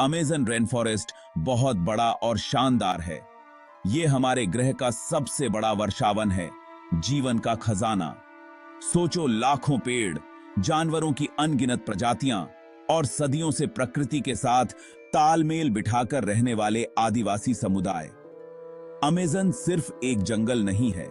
Amazon rain forest बहुत बड़ा और शानदार है। ये हमारे ग्रह का सबसे बड़ा वर्षावन है, जीवन का खजाना। सोचो, लाखों पेड़, जानवरों की अनगिनत प्रजातियां और सदियों से प्रकृति के साथ तालमेल बिठाकर रहने वाले आदिवासी समुदाय। अमेज़न सिर्फ एक जंगल नहीं है,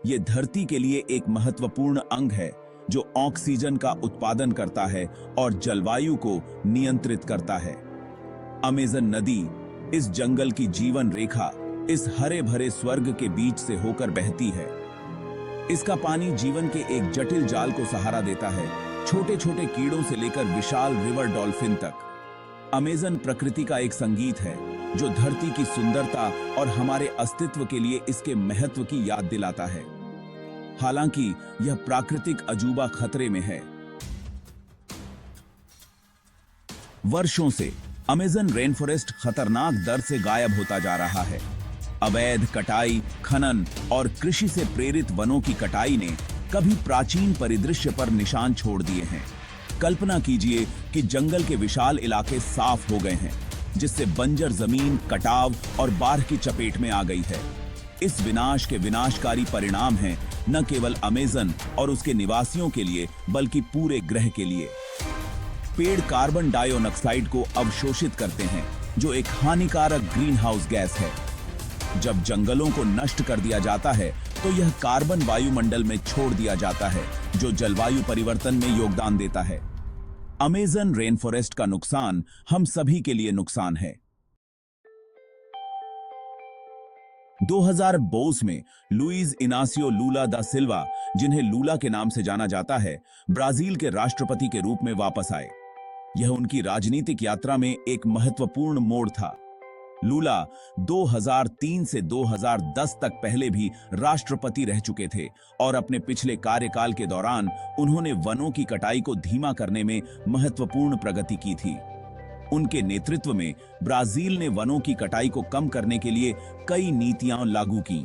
ये धरती के लिए एक महत्वपूर्ण अंग है जो ऑक्सीजन का उत्पादन करता है और जलवायु को नियंत्रित करता है। अमेज़न नदी इस जंगल की जीवन रेखा, इस हरे भरे स्वर्ग के बीच से होकर बहती है। इसका पानी जीवन के एक जटिल जाल को सहारा देता है, छोटे छोटे कीड़ों से लेकर विशाल रिवर डॉल्फिन तक। अमेज़न प्रकृति का एक संगीत है जो धरती की सुंदरता और हमारे अस्तित्व के लिए इसके महत्व की याद दिलाता है। हालांकि यह प्राकृतिक अजूबा खतरे में है। वर्षों से अमेज़न रेन फॉरेस्ट खतरनाक दर से गायब होता जा रहा है। अवैध कटाई, खनन और कृषि से प्रेरित वनों की कटाई ने कभी प्राचीन परिदृश्य पर निशान छोड़ दिए हैं। कल्पना कीजिए कि जंगल के विशाल इलाके साफ हो गए हैं, जिससे बंजर जमीन कटाव और बाढ़ की चपेट में आ गई है। इस विनाश के विनाशकारी परिणाम हैं न केवल अमेज़न और उसके निवासियों के लिए, बल्कि पूरे ग्रह के लिए। पेड़ कार्बन डाइऑक्साइड को अवशोषित करते हैं, जो एक हानिकारक ग्रीन हाउस गैस है। जब जंगलों को नष्ट कर दिया जाता है तो यह कार्बन वायुमंडल में छोड़ दिया जाता है, जो जलवायु परिवर्तन में योगदान देता है। अमेज़न रेन फॉरेस्ट का नुकसान हम सभी के लिए नुकसान है। 2022 में लुइस इनासियो लूला दा सिल्वा, जिन्हें लूला के नाम से जाना जाता है, ब्राजील के राष्ट्रपति के रूप में वापस आए। यह उनकी राजनीतिक यात्रा में एक महत्वपूर्ण मोड़ था। लूला 2003 से 2010 तक पहले भी राष्ट्रपति रह चुके थे और अपने पिछले कार्यकाल के दौरान उन्होंने वनों की कटाई को धीमा करने में महत्वपूर्ण प्रगति की थी। उनके नेतृत्व में ब्राजील ने वनों की कटाई को कम करने के लिए कई नीतियां लागू की।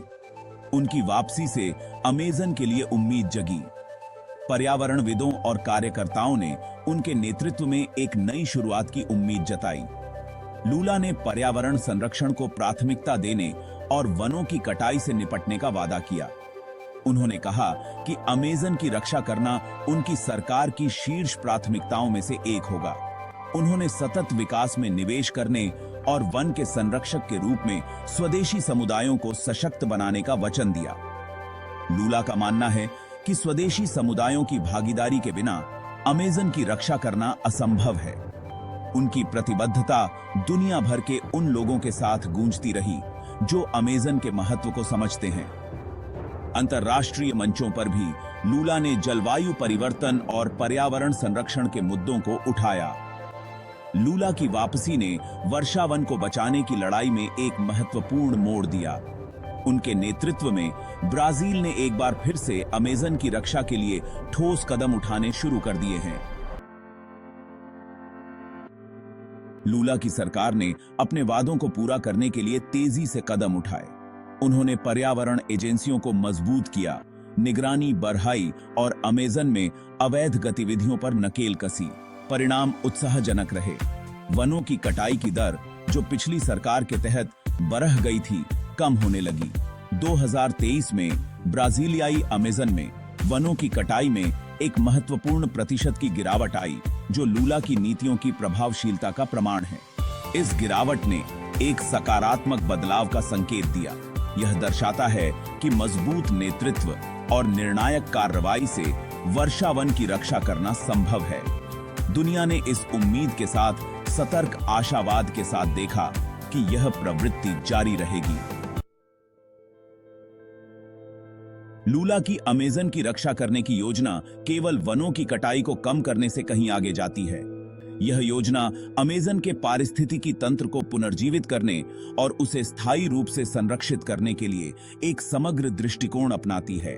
उनकी वापसी से अमेज़न के लिए उम्मीद जगी। पर्यावरणविदों और कार्यकर्ताओं ने उनके नेतृत्व में एक नई शुरुआत की उम्मीद जताई। लूला ने पर्यावरण संरक्षण को प्राथमिकता देने और वनों की कटाई से निपटने का वादा किया। उन्होंने कहा कि अमेज़न की रक्षा करना उनकी सरकार की शीर्ष प्राथमिकताओं में से एक होगा। उन्होंने सतत विकास में निवेश करने और वन के संरक्षक के रूप में स्वदेशी समुदायों को सशक्त बनाने का वचन दिया। लूला का मानना है कि स्वदेशी समुदायों की भागीदारी के बिना अमेज़न की रक्षा करना असंभव है। उनकी प्रतिबद्धता दुनिया भर के उन लोगों के साथ गूंजती रही जो अमेज़न के महत्व को समझते हैं। अंतर्राष्ट्रीय मंचों पर भी लूला ने जलवायु परिवर्तन और पर्यावरण संरक्षण के मुद्दों को उठाया। लूला की वापसी ने वर्षावन को बचाने की लड़ाई में एक महत्वपूर्ण मोड़ दिया। उनके नेतृत्व में ब्राजील ने एक बार फिर से अमेज़न की रक्षा के लिए ठोस कदम उठाने शुरू कर दिए हैं। लूला की सरकार ने अपने वादों को पूरा करने के लिए तेजी से कदम उठाए। उन्होंने पर्यावरण एजेंसियों को मजबूत किया, निगरानी बढ़ाई और अमेज़न में अवैध गतिविधियों पर नकेल कसी। परिणाम उत्साहजनक रहे। वनों की कटाई की दर, जो पिछली सरकार के तहत बढ़ गई थी, कम होने लगी। 2023 में ब्राजीलियाई अमेज़न में वनों की कटाई में एक महत्वपूर्ण प्रतिशत की गिरावट आई, जो लूला की नीतियों की प्रभावशीलता का प्रमाण है। इस गिरावट ने एक सकारात्मक बदलाव का संकेत दिया। यह दर्शाता है कि मजबूत नेतृत्व और निर्णायक कार्रवाई से वर्षावन की रक्षा करना संभव है। दुनिया ने इस उम्मीद के साथ सतर्क आशावाद के साथ देखा कि यह प्रवृत्ति जारी रहेगी। लूला की अमेज़न की रक्षा करने की योजना केवल वनों की कटाई को कम करने से कहीं आगे जाती है। यह योजना अमेज़न के पारिस्थितिकी तंत्र को पुनर्जीवित करने और उसे स्थायी रूप से संरक्षित करने के लिए एक समग्र दृष्टिकोण अपनाती है।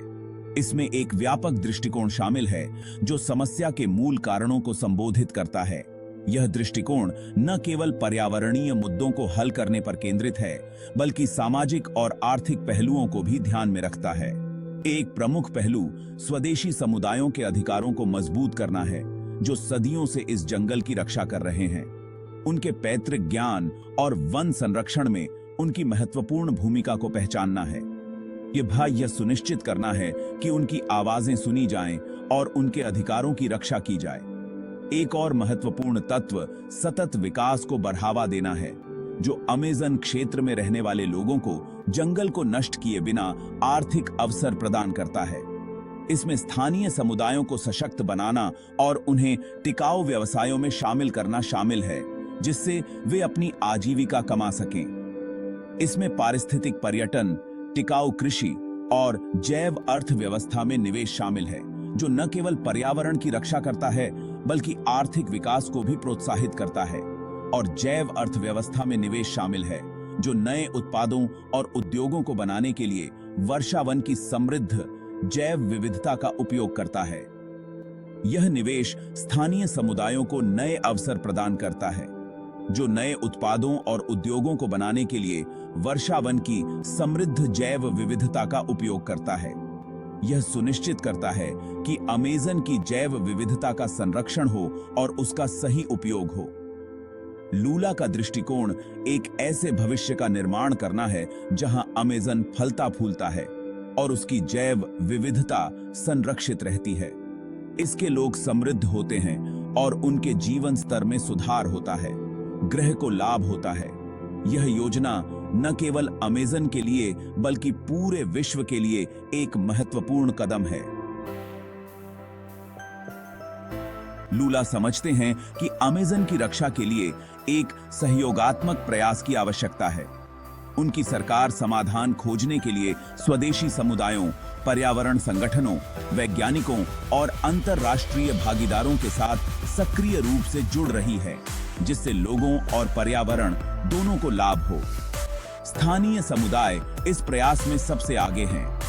इसमें एक व्यापक दृष्टिकोण शामिल है जो समस्या के मूल कारणों को संबोधित करता है। यह दृष्टिकोण न केवल पर्यावरणीय मुद्दों को हल करने पर केंद्रित है, बल्कि सामाजिक और आर्थिक पहलुओं को भी ध्यान में रखता है। एक प्रमुख पहलू स्वदेशी समुदायों के अधिकारों को मजबूत करना है, जो सदियों से इस जंगल की रक्षा कर रहे हैं। उनके पैतृक ज्ञान और वन संरक्षण में उनकी महत्वपूर्ण भूमिका को पहचानना है। ये भय यह सुनिश्चित करना है कि उनकी आवाजें सुनी जाएं और उनके अधिकारों की रक्षा की जाए। एक और महत्वपूर्ण तत्व सतत विकास को बढ़ावा देना है, जो अमेज़न क्षेत्र में रहने वाले लोगों को जंगल को नष्ट किए बिना आर्थिक अवसर प्रदान करता है। इसमें स्थानीय समुदायों को सशक्त बनाना और उन्हें टिकाऊ व्यवसायों में शामिल करना शामिल है, जिससे वे अपनी आजीविका कमा सकें। इसमें पारिस्थितिक पर्यटन, टिकाऊ कृषि और जैव अर्थव्यवस्था में निवेश शामिल है, जो न केवल पर्यावरण की रक्षा करता है बल्कि आर्थिक विकास को भी प्रोत्साहित करता है। और जैव अर्थव्यवस्था में निवेश शामिल है, जो नए उत्पादों और उद्योगों को बनाने के लिए वर्षावन की समृद्ध जैव विविधता का उपयोग करता है। यह निवेश स्थानीय समुदायों को नए अवसर प्रदान करता है, जो नए उत्पादों और उद्योगों को बनाने के लिए वर्षावन की समृद्ध जैव विविधता का उपयोग करता है। यह सुनिश्चित करता है कि अमेज़न की जैव विविधता का संरक्षण हो और उसका सही उपयोग हो। लूला का दृष्टिकोण एक ऐसे भविष्य का निर्माण करना है जहां अमेज़न फलता फूलता है और उसकी जैव विविधता संरक्षित रहती है। इसके लोग समृद्ध होते हैं और उनके जीवन स्तर में सुधार होता है, ग्रह को लाभ होता है। यह योजना न केवल अमेज़न के लिए बल्कि पूरे विश्व के लिए एक महत्वपूर्ण कदम है। लूला समझते हैं कि अमेज़न की रक्षा के लिए एक सहयोगात्मक प्रयास की आवश्यकता है। उनकी सरकार समाधान खोजने के लिए स्वदेशी समुदायों, पर्यावरण संगठनों, वैज्ञानिकों और अंतर्राष्ट्रीय भागीदारों के साथ सक्रिय रूप से जुड़ रही है, जिससे लोगों और पर्यावरण दोनों को लाभ हो। स्थानीय समुदाय इस प्रयास में सबसे आगे हैं।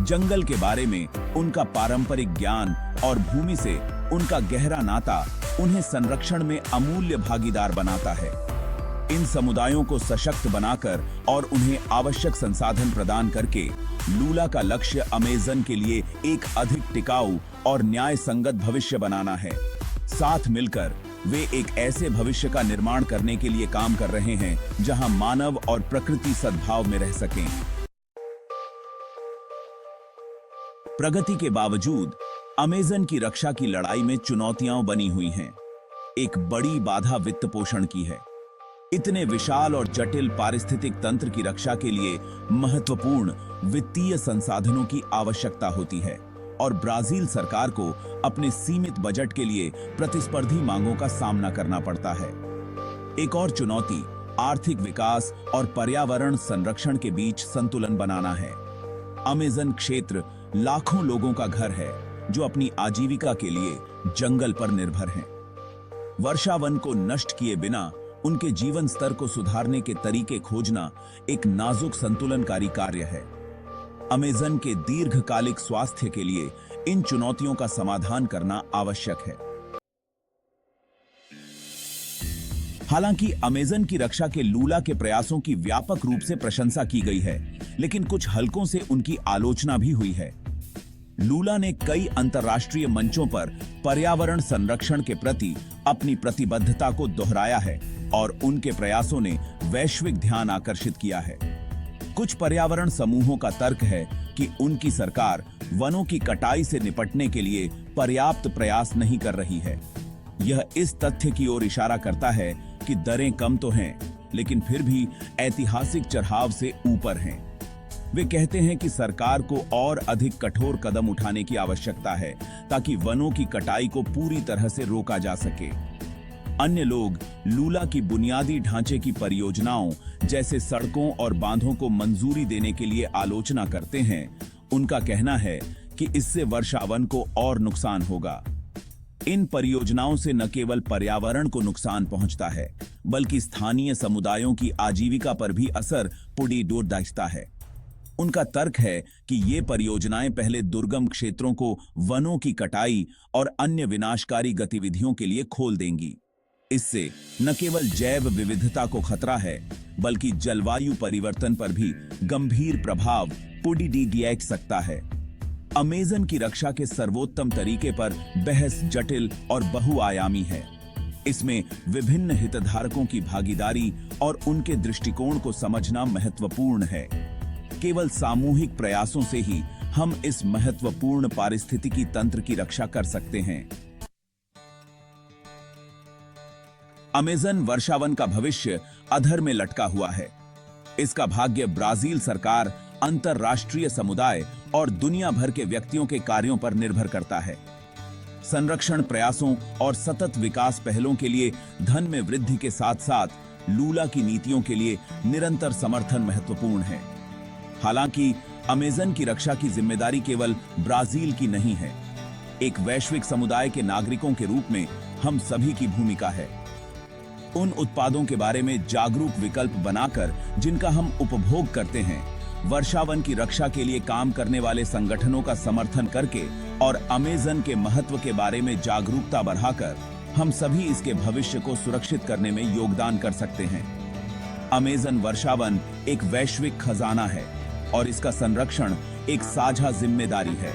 जंगल के बारे में उनका पारंपरिक ज्ञान और भूमि से उनका गहरा नाता उन्हें संरक्षण में अमूल्य भागीदार बनाता है। इन समुदायों को सशक्त बनाकर और उन्हें आवश्यक संसाधन प्रदान करके लूला का लक्ष्य अमेज़न के लिए एक अधिक टिकाऊ और न्याय संगत भविष्य बनाना है। साथ मिलकर वे एक ऐसे भविष्य का निर्माण करने के लिए काम कर रहे हैं जहां मानव और प्रकृति सद्भाव में रह सकें। प्रगति के बावजूद अमेज़न की रक्षा की लड़ाई में चुनौतियां बनी हुई हैं। एक बड़ी बाधा वित्त पोषण की है। इतने विशाल और जटिल पारिस्थितिक तंत्र की रक्षा के लिए महत्वपूर्ण वित्तीय संसाधनों की आवश्यकता होती है और ब्राजील सरकार को अपने सीमित बजट के लिए प्रतिस्पर्धी मांगों का सामना करना पड़ता है। एक और चुनौती आर्थिक विकास और पर्यावरण संरक्षण के बीच संतुलन बनाना है। अमेज़न क्षेत्र लाखों लोगों का घर है जो अपनी आजीविका के लिए जंगल पर निर्भर हैं। वर्षावन को नष्ट किए बिना उनके जीवन स्तर को सुधारने के तरीके खोजना एक नाजुक संतुलनकारी कार्य है। अमेज़न के दीर्घकालिक स्वास्थ्य के लिए इन चुनौतियों का समाधान करना आवश्यक है। हालांकि अमेज़न की रक्षा के लूला के प्रयासों की व्यापक रूप से प्रशंसा की गई है, लेकिन कुछ हलकों से उनकी आलोचना भी हुई है। लूला ने कई अंतर्राष्ट्रीय मंचों पर पर्यावरण संरक्षण के प्रति अपनी प्रतिबद्धता को दोहराया है और उनके प्रयासों ने वैश्विक ध्यान आकर्षित किया है। कुछ पर्यावरण समूहों का तर्क है कि उनकी सरकार वनों की कटाई से निपटने के लिए पर्याप्त प्रयास नहीं कर रही है। यह इस तथ्य की ओर इशारा करता है कि दरें कम तो हैं, लेकिन फिर भी ऐतिहासिक चढ़ाव से ऊपर हैं। वे कहते हैं कि सरकार को और अधिक कठोर कदम उठाने की आवश्यकता है ताकि वनों की कटाई को पूरी तरह से रोका जा सके। अन्य लोग लूला की बुनियादी ढांचे की परियोजनाओं जैसे सड़कों और बांधों को मंजूरी देने के लिए आलोचना करते हैं। उनका कहना है कि इससे वर्षावन को और नुकसान होगा। इन परियोजनाओं से न केवल पर्यावरण को नुकसान पहुंचता है, बल्कि स्थानीय समुदायों की आजीविका पर भी असर पड़ता है। उनका तर्क है कि ये परियोजनाएं पहले दुर्गम क्षेत्रों को वनों की कटाई और अन्य विनाशकारी गतिविधियों के लिए खोल देंगी। इससे न केवल जैव विविधता को खतरा है, बल्कि जलवायु परिवर्तन पर भी गंभीर प्रभाव पड़ सकता है। अमेज़न की रक्षा के सर्वोत्तम तरीके पर बहस जटिल और बहुआयामी है। इसमें विभिन्न हितधारकों की भागीदारी और उनके दृष्टिकोण को समझना महत्वपूर्ण है। केवल सामूहिक प्रयासों से ही हम इस महत्वपूर्ण पारिस्थितिकी तंत्र की रक्षा कर सकते हैं। अमेज़न वर्षावन का भविष्य अधर में लटका हुआ है। इसका भाग्य ब्राजील सरकार, अंतरराष्ट्रीय समुदाय और दुनिया भर के व्यक्तियों के कार्यों पर निर्भर करता है। संरक्षण प्रयासों और सतत विकास पहलों के लिए धन में वृद्धि के साथ साथ लूला की नीतियों के लिए निरंतर समर्थन महत्वपूर्ण है। हालांकि अमेज़न की रक्षा की जिम्मेदारी केवल ब्राजील की नहीं है। एक वैश्विक समुदाय के नागरिकों के रूप में हम सभी की भूमिका है। उन उत्पादों के बारे में जागरूक विकल्प बनाकर जिनका हम उपभोग करते हैं, वर्षावन की रक्षा के लिए काम करने वाले संगठनों का समर्थन करके और अमेज़न के महत्व के बारे में जागरूकता बढ़ाकर हम सभी इसके भविष्य को सुरक्षित करने में योगदान कर सकते हैं। अमेज़न वर्षावन एक वैश्विक खजाना है और इसका संरक्षण एक साझा जिम्मेदारी है।